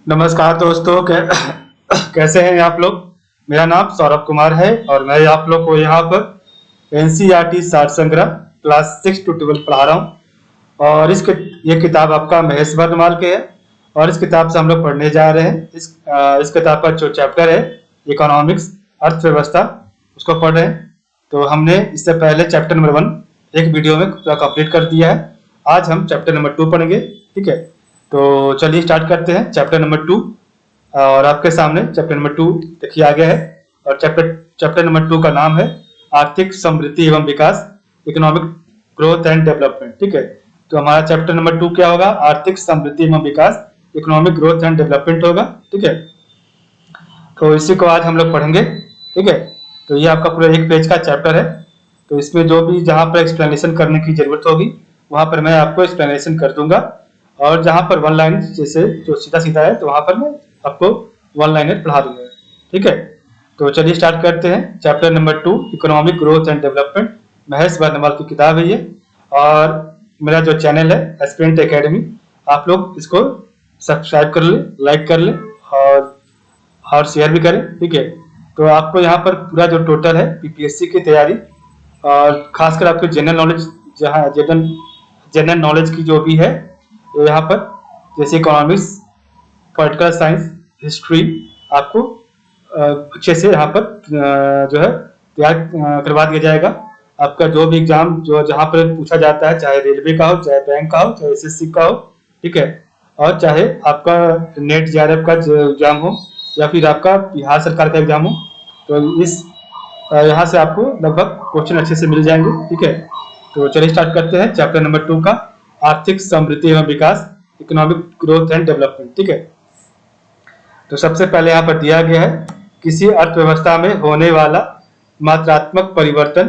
नमस्कार दोस्तों, कैसे हैं आप लोग। मेरा नाम सौरभ कुमार है और मैं आप लोग को यहाँ पर एनसीईआरटी सार संग्रह क्लास 6 to 12 पढ़ा रहा हूँ। और ये किताब आपका महेश वर्णमाल के है और इस किताब से हम लोग पढ़ने जा रहे हैं। इस किताब का जो चैप्टर है इकोनॉमिक्स अर्थव्यवस्था, उसको पढ़ रहे हैं। तो हमने इससे पहले चैप्टर नंबर 1 एक वीडियो में पूरा कंप्लीट कर दिया है। आज हम चैप्टर नंबर 2 पढ़ेंगे। ठीक है, तो चलिए स्टार्ट करते हैं चैप्टर नंबर 2। और आपके सामने चैप्टर नंबर 2 देखिए आ गया है। और चैप्टर नंबर 2 का नाम है आर्थिक समृद्धि एवं विकास, इकोनॉमिक ग्रोथ एंड डेवलपमेंट। ठीक है, तो हमारा चैप्टर नंबर 2 क्या होगा? आर्थिक समृद्धि एवं विकास, इकोनॉमिक ग्रोथ एंड डेवलपमेंट होगा। ठीक है, तो इसी को आज हम लोग पढ़ेंगे। ठीक है, तो ये आपका पूरा एक पेज का चैप्टर है। तो इसमें जो भी जहाँ पर एक्सप्लेनेशन करने की जरूरत होगी वहां पर मैं आपको एक्सप्लेनेशन कर दूंगा। और जहां पर वन लाइन जैसे जो सीधा सीधा है तो वहां पर मैं आपको वन लाइनर पढ़ा दूंगा। ठीक है, तो चलिए स्टार्ट करते हैं। Chapter number 2 economic growth and development, Mahesh Varnamal की किताब है ये। और मेरा जो चैनल है एस्पिरेंट एकेडमी, आप लोग इसको सब्सक्राइब कर ले, लाइक कर ले और शेयर भी करें। ठीक है, तो आपको यहाँ पर पूरा जो टोटल है पीपीएससी की तैयारी और खासकर आपके जनरल नॉलेज, जहाँ जनरल नॉलेज की जो भी है तो यहाँ पर जैसे इकोनॉमिक्स, पॉलिटिकल साइंस, हिस्ट्री आपको अच्छे से यहाँ पर जो है तैयार करवा दिया जाएगा। आपका जो भी एग्जाम जो जहाँ पर पूछा जाता है, चाहे रेलवे का हो, चाहे बैंक का हो, चाहे एसएससी का हो, ठीक है, और चाहे आपका नेट जेआरएफ का एग्जाम हो या फिर आपका बिहार सरकार का एग्जाम हो, तो इस यहाँ से आपको लगभग क्वेश्चन अच्छे से मिल जाएंगे। ठीक है, तो चलिए स्टार्ट करते हैं चैप्टर नंबर 2 का आर्थिक समृद्धि एवं विकास, इकोनॉमिक ग्रोथ एंड डेवलपमेंट। ठीक है, तो सबसे पहले यहाँ पर दिया गया है किसी अर्थव्यवस्था में होने वाला मात्रात्मक परिवर्तन,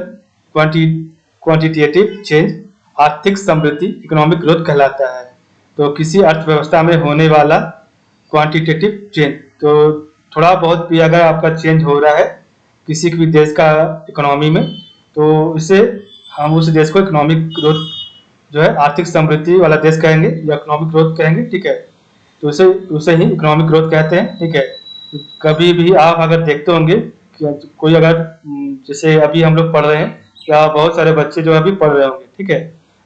क्वांटिटेटिव चेंज, आर्थिक समृद्धि, इकोनॉमिक ग्रोथ कहलाता है। तो किसी अर्थव्यवस्था में होने वाला क्वांटिटेटिव चेंज, तो थोड़ा बहुत भी अगर आपका चेंज हो रहा है किसी भी देश का इकोनॉमी में, तो इसे हम उस देश को इकोनॉमिक ग्रोथ जो है आर्थिक समृद्धि वाला देश कहेंगे या इकोनॉमिक ग्रोथ कहेंगे। ठीक है, तो उसे ही इकोनॉमिक ग्रोथ कहते हैं। ठीक है, कभी भी आप अगर देखते होंगे कि कोई अगर जैसे अभी हम लोग पढ़ रहे हैं या बहुत सारे बच्चे जो अभी पढ़ रहे होंगे, ठीक है,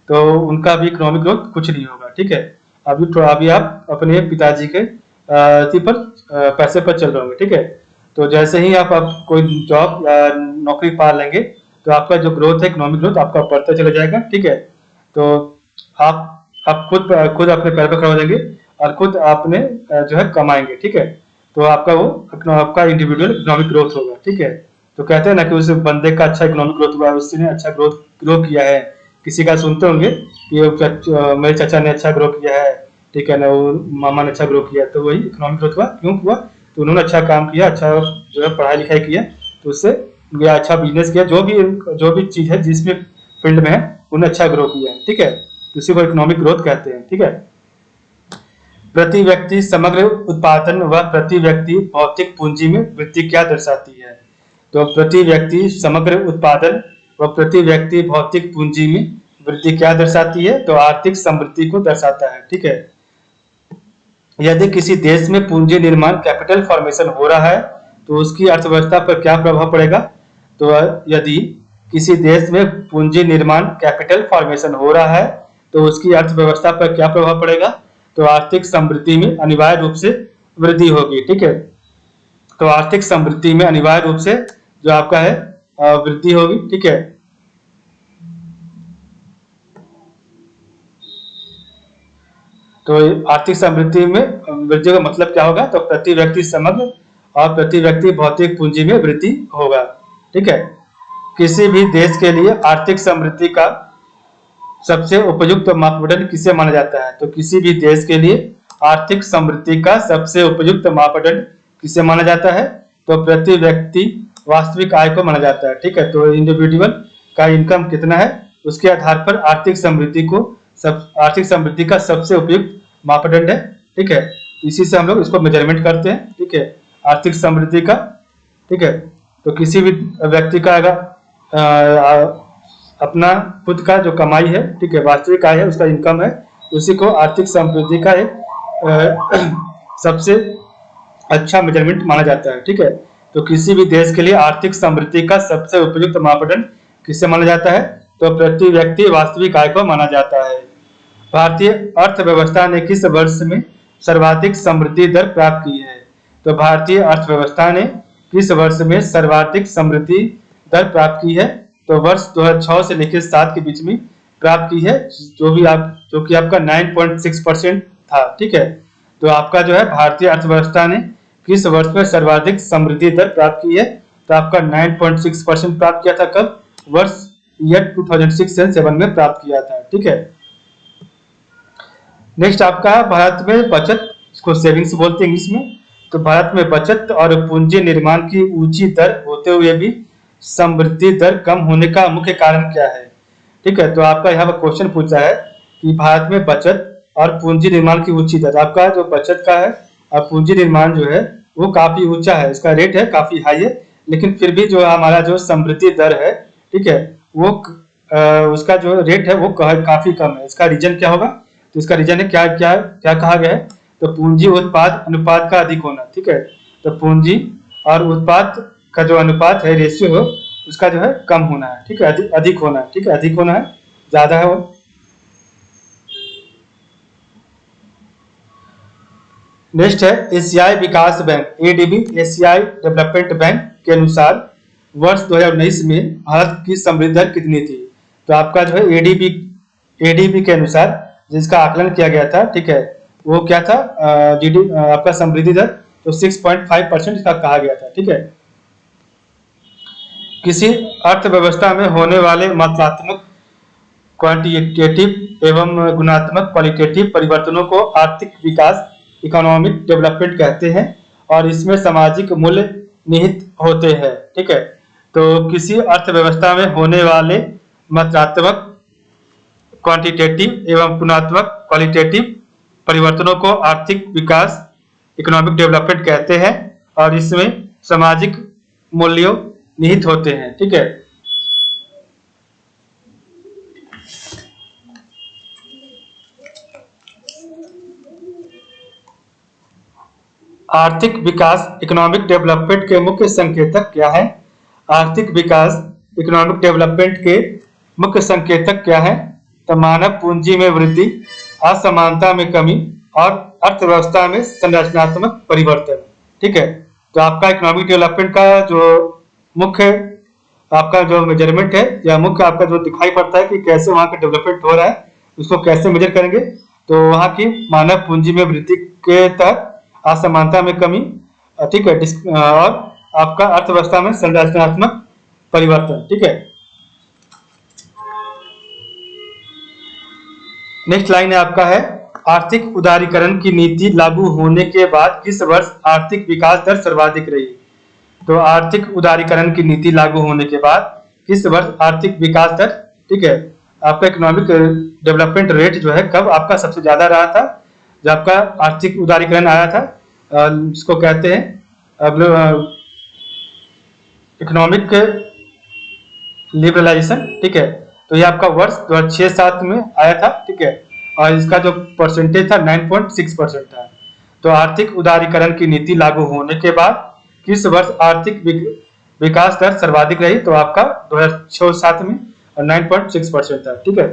तो उनका भी इकोनॉमिक ग्रोथ कुछ नहीं होगा। ठीक है, अभी आप अपने पिताजी के पर पैसे पर चल रहे होंगे। ठीक है, तो जैसे ही आप कोई जॉब या नौकरी पा लेंगे तो आपका जो ग्रोथ है, इकोनॉमिक ग्रोथ आपका बढ़ता चला जाएगा। ठीक है, तो आप खुद अपने पैर पर खड़े हो जाएंगे और खुद आपने जो है कमाएंगे। ठीक है, तो आपका इंडिविजुअल इकोनॉमिक ग्रोथ होगा। ठीक है, तो कहते हैं ना कि उस बंदे का अच्छा इकोनॉमिक ग्रोथ हुआ है, उसने अच्छा ग्रो किया है। किसी का सुनते होंगे कि मेरे चाचा ने अच्छा ग्रो किया है, ठीक है ना, वो मामा ने अच्छा ग्रो किया, तो वही इकोनॉमिक ग्रोथ हुआ। क्यों हुआ? तो उन्होंने अच्छा काम किया, अच्छा जो है पढ़ाई लिखाई किया, तो उससे अच्छा बिजनेस किया, जो भी चीज है जिसमें फील्ड में है उन्हें अच्छा ग्रो किया है। ठीक है, इसी को इकोनॉमिक ग्रोथ कहते हैं। ठीक है, प्रति व्यक्ति समग्र उत्पादन व प्रति व्यक्ति भौतिक पूंजी में वृद्धि क्या दर्शाती है? तो प्रति व्यक्ति समग्र उत्पादन व प्रति व्यक्ति भौतिक पूंजी में वृद्धि क्या दर्शाती है? तो आर्थिक समृद्धि को दर्शाता है। ठीक है, यदि किसी देश में पूंजी निर्माण, कैपिटल फॉर्मेशन हो रहा है तो उसकी अर्थव्यवस्था पर क्या प्रभाव पड़ेगा? तो यदि किसी देश में पूंजी निर्माण, कैपिटल फॉर्मेशन हो रहा है तो उसकी अर्थव्यवस्था पर क्या प्रभाव पड़ेगा? तो आर्थिक समृद्धि में अनिवार्य रूप से वृद्धि होगी। ठीक है, तो आर्थिक समृद्धि में अनिवार्य रूप से जो आपका है वृद्धि होगी। ठीक है, तो आर्थिक समृद्धि में वृद्धि का मतलब क्या होगा? तो प्रति व्यक्ति समग्र और प्रति व्यक्ति भौतिक पूंजी में वृद्धि होगा। ठीक है, किसी भी देश के लिए आर्थिक समृद्धि का सबसे उपयुक्त मापदंड किसे माना जाता है? तो किसी भी देश के लिए आर्थिक समृद्धि का सबसे उपयुक्त मापदंड किसे माना जाता है? तो प्रति व्यक्ति वास्तविक आय को माना जाता है। ठीक है, तो इंडिविजुअल का इनकम कितना है उसके आधार पर आर्थिक समृद्धि का सबसे उपयुक्त मापदंड है। ठीक है, इसी से हम लोग इसको मेजरमेंट करते हैं। ठीक है, आर्थिक समृद्धि का। ठीक है, तो किसी भी व्यक्ति का अगर अपना खुद का जो कमाई है, ठीक है, वास्तविक आय है, उसका इनकम है, उसी को आर्थिक समृद्धि का एक सबसे अच्छा मेजरमेंट माना जाता है। ठीक है, तो किसी भी देश के लिए आर्थिक समृद्धि का सबसे उपयुक्त मापदंड किसे माना जाता है? तो प्रति व्यक्ति वास्तविक आय को माना जाता है। भारतीय अर्थव्यवस्था ने किस वर्ष में सर्वाधिक समृद्धि दर प्राप्त की है? तो भारतीय अर्थव्यवस्था ने किस वर्ष में सर्वाधिक समृद्धि दर प्राप्त की है? तो वर्ष 2006 से लेकर 7 के बीच में प्राप्त की है, जो कि आपका 9.6% था। ठीक है, तो आपका जो है भारतीय अर्थव्यवस्था ने किस वर्ष में सर्वाधिक समृद्धि दर प्राप्त की है? तो आपका 9.6% प्राप्त किया था। कब? वर्ष ईयर 2006 से 7 में प्राप्त किया था। ठीक है, नेक्स्ट आपका है भारत में बचत, इसको सेविंग्स बोलते हैं इंग्लिश में। तो भारत में बचत और पूंजी निर्माण की ऊंची दर होते हुए भी समृद्धि दर कम होने का मुख्य कारण क्या है? ठीक है, तो आपका यहाँ पर क्वेश्चन पूछा है कि भारत में बचत और पूंजी निर्माण की ऊंची दर, आपका जो बचत का है और पूंजी निर्माण जो है वो काफी ऊंचा है, इसका रेट है काफी हाई है, लेकिन फिर भी जो हमारा जो समृद्धि दर है, ठीक है, वो उसका जो रेट है वो काफी कम है। इसका रीजन क्या होगा? तो इसका रीजन है क्या क्या क्या कहा गया है? तो पूंजी उत्पाद अनुपात का अधिक होना। ठीक है, तो पूंजी और उत्पाद का जो अनुपात है, रेशियो हो, उसका जो है कम होना है। ठीक है, अधिक होना है। ठीक है, अधिक होना है, ज्यादा है वो। नेक्स्ट है एशियाई विकास बैंक, एडीबी, एशियाई डेवलपमेंट बैंक के अनुसार वर्ष 2019 में भारत की समृद्धि दर कितनी थी? तो आपका जो है एडीबी के अनुसार जिसका आकलन किया गया था, ठीक है, वो क्या था? आपका समृद्धि दर तो 6.5% इसका कहा गया था। ठीक है, किसी अर्थव्यवस्था में होने वाले मात्रात्मक क्वांटिटेटिव एवं गुणात्मक क्वालिटेटिव परिवर्तनों को आर्थिक विकास, इकोनॉमिक डेवलपमेंट कहते हैं, और इसमें सामाजिक मूल्य निहित होते हैं। ठीक है, तो किसी अर्थव्यवस्था में होने वाले मात्रात्मक क्वांटिटेटिव एवं गुणात्मक क्वालिटेटिव परिवर्तनों को आर्थिक विकास, इकोनॉमिक डेवलपमेंट कहते हैं, और इसमें सामाजिक मूल्यों निहित होते हैं। ठीक है, आर्थिक विकास, इकोनॉमिक डेवलपमेंट के मुख्य संकेतक क्या है? आर्थिक विकास, इकोनॉमिक डेवलपमेंट के मुख्य संकेतक क्या है? तो मानव पूंजी में वृद्धि, असमानता में कमी और अर्थव्यवस्था में संरचनात्मक परिवर्तन। ठीक है, तो आपका इकोनॉमिक डेवलपमेंट का जो मुख्य आपका जो मेजरमेंट है, या मुख्य आपका जो दिखाई पड़ता है कि कैसे वहां का डेवलपमेंट हो रहा है, उसको कैसे मेजर करेंगे? तो वहां की मानव पूंजी में वृद्धि के तहत असमानता में कमी, ठीक है, और आपका अर्थव्यवस्था में संरचनात्मक परिवर्तन। ठीक है, नेक्स्ट लाइन है आपका है आर्थिक उदारीकरण की नीति लागू होने के बाद किस वर्ष आर्थिक विकास दर सर्वाधिक रही? तो आर्थिक उदारीकरण की नीति लागू होने के बाद किस वर्ष आर्थिक विकास दर, ठीक है, आपका इकोनॉमिक डेवलपमेंट रेट जो है कब आपका सबसे ज्यादा रहा था? जब आपका आर्थिक उदारीकरण आया था, इसको कहते हैं इकोनॉमिक लिबरलाइजेशन। ठीक है, तो ये आपका वर्ष 2006-7 में आया था। ठीक है, और इसका जो परसेंटेज था 9.6% था। तो आर्थिक उदारीकरण की नीति लागू होने के बाद किस वर्ष आर्थिक विकास दर सर्वाधिक रही? तो आपका 2006-7 में, और 9.6% था। ठीक है,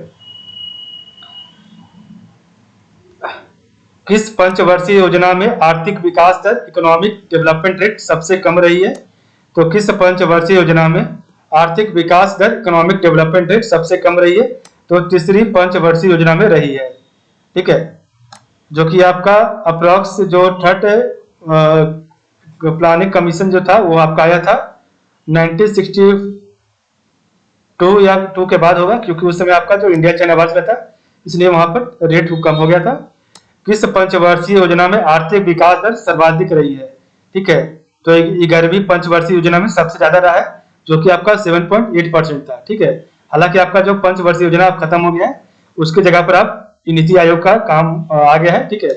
किस पंचवर्षीय योजना में आर्थिक विकास दर, इकोनॉमिक डेवलपमेंट रेट सबसे कम रही है? तो किस पंचवर्षीय योजना में आर्थिक विकास दर, इकोनॉमिक डेवलपमेंट रेट सबसे कम रही है? तो तीसरी पंचवर्षीय योजना में रही है। ठीक है, जो कि आपका अप्रॉक्स जो थर्ड प्लानिंग कमीशन जो था वो आपका आया था 1962 या 2 के बाद होगा, क्योंकि उस समय आपका जो इंडिया चाइना वार था, इसलिए वहां पर रेट कम हो गया था। किस पंचवर्षीय योजना में आर्थिक विकास दर सर्वाधिक रही है? ठीक है, तो 11वीं पंचवर्षीय योजना में सबसे ज्यादा रहा है, जो कि आपका 7.8% था। ठीक है, हालांकि आपका जो पंचवर्षीय योजना खत्म हो गया है, उसकी जगह पर आप नीति आयोग का काम आ गया है। ठीक है,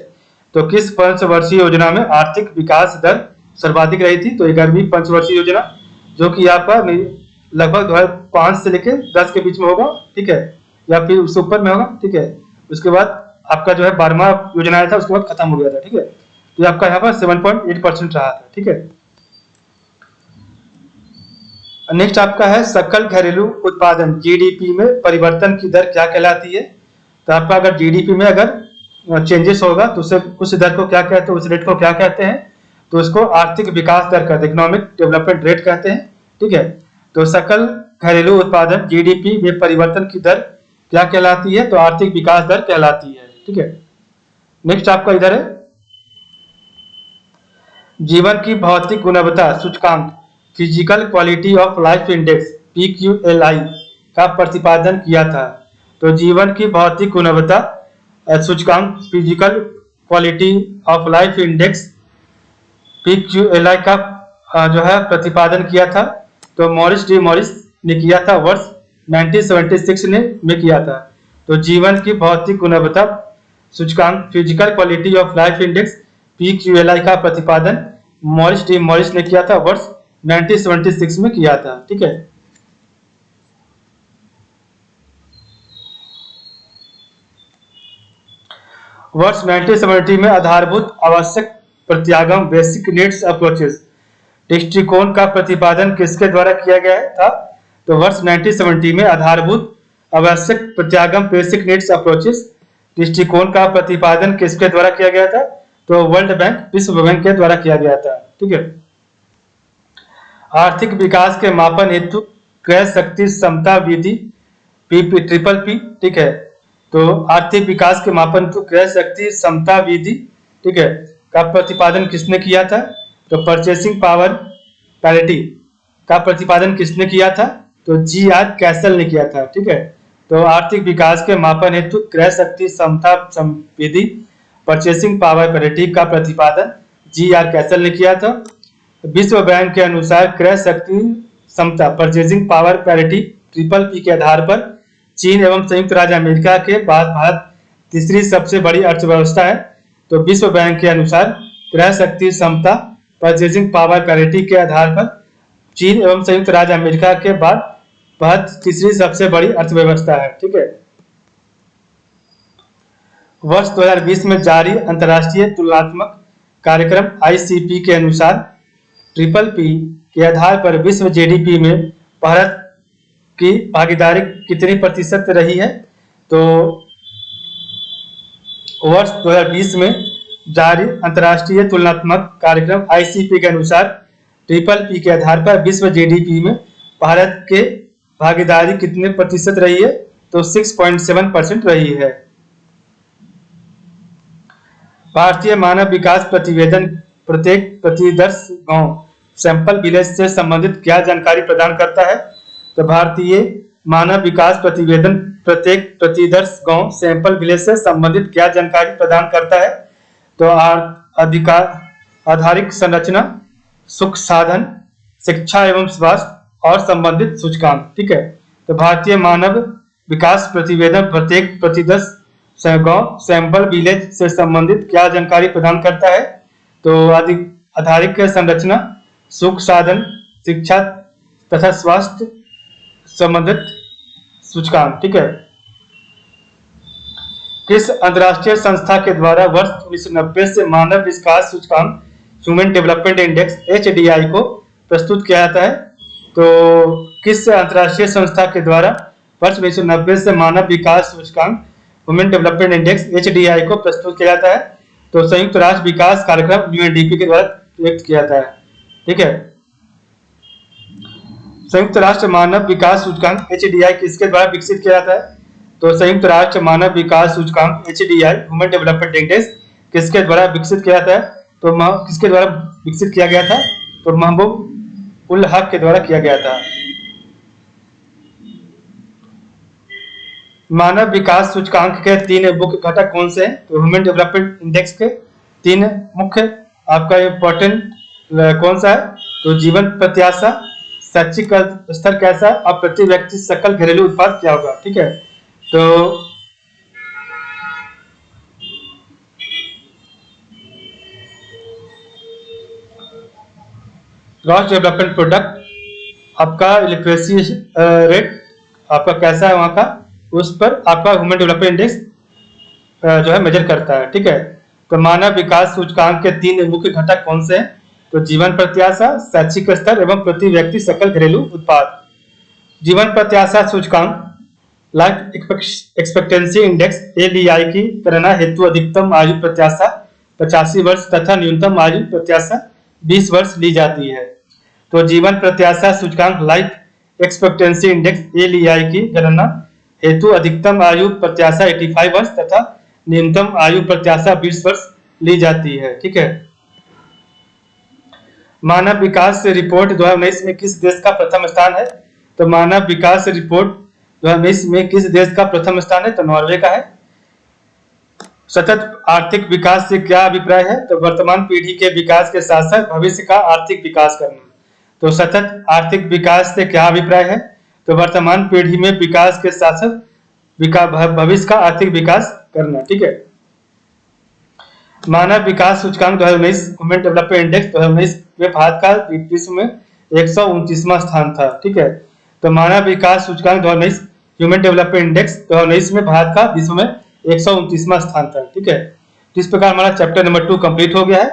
तो किस पंचवर्षीय योजना में आर्थिक विकास दर सर्वाधिक रही थी? तो 11वीं पंचवर्षीय योजना, जो कि आपका लगभग 2005 से लेकर 10 के बीच में होगा। ठीक है, या फिर उससे ऊपर में होगा। ठीक है, उसके बाद आपका जो है 12वां योजना आया था, उसके बाद खत्म हो गया था। ठीक है, तो आपका यहाँ पर 7.8% रहा था। ठीक है, नेक्स्ट आपका है सकल घरेलू उत्पादन जीडीपी में परिवर्तन की दर क्या कहलाती है। तो आपका अगर जीडीपी में अगर चेंजेस होगा तो उसे उस दर को क्या कहते हैं, उस रेट को क्या कहते हैं, तो उसको आर्थिक विकास दर कहते हैं, इकोनॉमिक डेवलपमेंट रेट कहते हैं। ठीक है, तो सकल घरेलू उत्पादन जीडीपी में परिवर्तन की दर क्या कहलाती है, तो आर्थिक विकास दर कहलाती है। ठीक है, नेक्स्ट आपका इधर है जीवन की भौतिक गुणवत्ता सूचकांक physical quality of life index PQLI का प्रतिपादन किया था। तो जीवन की भौतिक गुणवत्ता सूचकांक physical quality of life index PQLI का जो है प्रतिपादन किया था, तो मॉरिस डी मॉरिस ने किया था, वर्ष 1976 में किया था। तो जीवन की भौतिक गुणवत्ता सूचकांक physical quality of life index PQLI का प्रतिपादन मॉरिस डी मॉरिस ने किया था, वर्ष 1976 में किया था। ठीक है, वर्ष 1970 में आधारभूत आवश्यक प्रत्यागम बेसिक नीड्स अप्रोचेस दृष्टिकोण का प्रतिपादन किसके द्वारा किया गया था। तो वर्ष 1970 में आधारभूत आवश्यक प्रत्यागम बेसिक नीड्स अप्रोचेस दृष्टिकोण का प्रतिपादन किसके द्वारा किया गया था, तो वर्ल्ड बैंक विश्व बैंक के द्वारा किया गया था। ठीक है, आर्थिक विकास के मापन हेतु क्रय शक्ति समता विधि PPPP। ठीक है, तो आर्थिक विकास के मापन हेतु क्रय शक्ति समता विधि, ठीक है, का प्रतिपादन किसने किया था, तो परचेसिंग पावर पैरिटी का प्रतिपादन किसने किया था, तो GR कैसल ने किया था। ठीक है, तो आर्थिक विकास के मापन हेतु क्रय शक्ति समता विधि परचेसिंग पावर पैरिटी का प्रतिपादन GR कैसल ने किया था। विश्व बैंक के अनुसार क्रय शक्ति समता परचेसिंग पावर पैरिटी PPP के आधार पर चीन एवं संयुक्त राज्य अमेरिका के बाद भारत तीसरी सबसे बड़ी अर्थव्यवस्था है। तो विश्व बैंक के अनुसार क्रय शक्ति समता परचेसिंग पावर पैरिटी के आधार पर चीन एवं संयुक्त राज्य अमेरिका के बाद भारत तीसरी सबसे बड़ी अर्थव्यवस्था है। ठीक है, वर्ष 2020 में जारी अंतर्राष्ट्रीय तुलनात्मक कार्यक्रम ICP के अनुसार PPP के आधार पर विश्व GDP में भारत की भागीदारी कितनी प्रतिशत रही है, तो वर्ष 2020 में जारी अंतर्राष्ट्रीय तुलनात्मक कार्यक्रम ICP के अनुसार PPP के आधार पर विश्व GDP में भारत के भागीदारी कितने प्रतिशत रही है, तो 6.7% रही है। भारतीय मानव विकास प्रतिवेदन प्रत्येक प्रतिदर्श गांव सैंपल विलेज से संबंधित क्या जानकारी प्रदान करता है, तो भारतीय मानव विकास प्रतिवेदन प्रत्येक प्रतिदर्श गांव सैंपल विलेज से संबंधित क्या जानकारी प्रदान करता है, तो अधिकार आधारिक संरचना सुख साधन शिक्षा एवं स्वास्थ्य और संबंधित सूचकांक। ठीक है, तो भारतीय मानव विकास प्रतिवेदन प्रत्येक प्रतिदर्श गांव सैंपल विलेज से संबंधित क्या जानकारी प्रदान करता है, तो आधारिक संरचना सुख साधन शिक्षा तथा स्वास्थ्य संबंधित सूचकांक। ठीक है, किस अंतरराष्ट्रीय संस्था के द्वारा वर्ष 1990 से मानव विकास सूचकांक ह्यूमन डेवलपमेंट इंडेक्स HDI को प्रस्तुत किया जाता है, तो किस अंतरराष्ट्रीय संस्था के द्वारा वर्ष 1990 से मानव विकास सूचकांक ह्यूमन डेवलपमेंट इंडेक्स HDI को प्रस्तुत किया जाता है, तो संयुक्त राष्ट्र विकास कार्यक्रम UNDP के द्वारा व्यक्त किया जाता है। ठीक है, संयुक्त राष्ट्र मानव विकास सूचकांक HDI किसके द्वारा विकसित किया जाता है, तो संयुक्त राष्ट्र मानव विकास सूचकांक HDI ह्यूमन डेवलपमेंट इंडेक्स किसके द्वारा विकसित किया जाता है, तो किसके द्वारा विकसित किया गया था, तो महबूब उल हक के द्वारा किया गया था। मानव विकास सूचकांक के 3 मुख्य घटक कौन से हैं, तो ह्यूमन डेवलपमेंट इंडेक्स के 3 मुख्य आपका इम्पोर्टेंट कौन सा है, तो जीवन प्रत्याशा, शैक्षिक स्तर कैसा और प्रति व्यक्ति सकल घरेलू उत्पाद क्या होगा। ठीक है, तो ग्रॉस डेवलपमेंट प्रोडक्ट आपका लिटरेसी रेट आपका कैसा है वहां का, उस पर आपका ह्यूमन डेवलपमेंट इंडेक्स जो है मेजर करता है। ठीक है, तो मानव विकास सूचकांक के 3 मुख्य घटक कौन से हैं? तो जीवन प्रत्याशा, शैक्षिक स्तर एवं प्रति व्यक्ति सकल घरेलू उत्पाद। जीवन प्रत्याशा सूचकांक लाइफ एक्सपेक्टेंसी इंडेक्स (एलईआई) की गणना हेतु अधिकतम आयु प्रत्याशा 85 वर्ष तथा न्यूनतम आयु प्रत्याशा 20 वर्ष ली जाती है। तो जीवन प्रत्याशा सूचकांक लाइफ एक्सपेक्टेंसी इंडेक्स (एलईआई) की गणना हेतु अधिकतम आयु प्रत्याशा 85 वर्ष तथा न्यूनतम आयु प्रत्याशा 20 वर्ष ली जाती है। ठीक है। मानव विकास रिपोर्ट 2019 में किस देश का प्रथम स्थान है? तो मानव विकास रिपोर्ट 2019 में किस देश का प्रथम स्थान है? तो नॉर्वे का है। सतत आर्थिक विकास से क्या अभिप्राय है? तो वर्तमान पीढ़ी के विकास के साथ साथ भविष्य का आर्थिक विकास करना। तो सतत आर्थिक विकास से क्या अभिप्राय है? तो वर्तमान पीढ़ी में विकास के साथ साथ भविष्य का आर्थिक विकास करना। ठीक है। मानव विकास सूचकांक 2019 ह्यूमन डेवलपमेंट इंडेक्स 2019 में भारत का विश्व में 129वां स्थान था। ठीक है। तो मानव विकास सूचकांक 2019 ह्यूमन डेवलपमेंट इंडेक्स 2019 में भारत का विश्व में 129वां स्थान था। ठीक है। इस प्रकार हमारा चैप्टर नंबर 2 कंप्लीट हो गया है।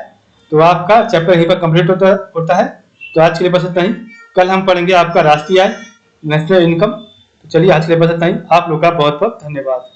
तो आपका चैप्टर यहीं पर कंप्लीट होता है। तो आज के लिए बस इतना ही। कल हम पढ़ेंगे आपका राष्ट्रीय आय, नेशनल इनकम। तो चलिए आज के लिए बस इतना ही। आप लोग का बहुत बहुत धन्यवाद।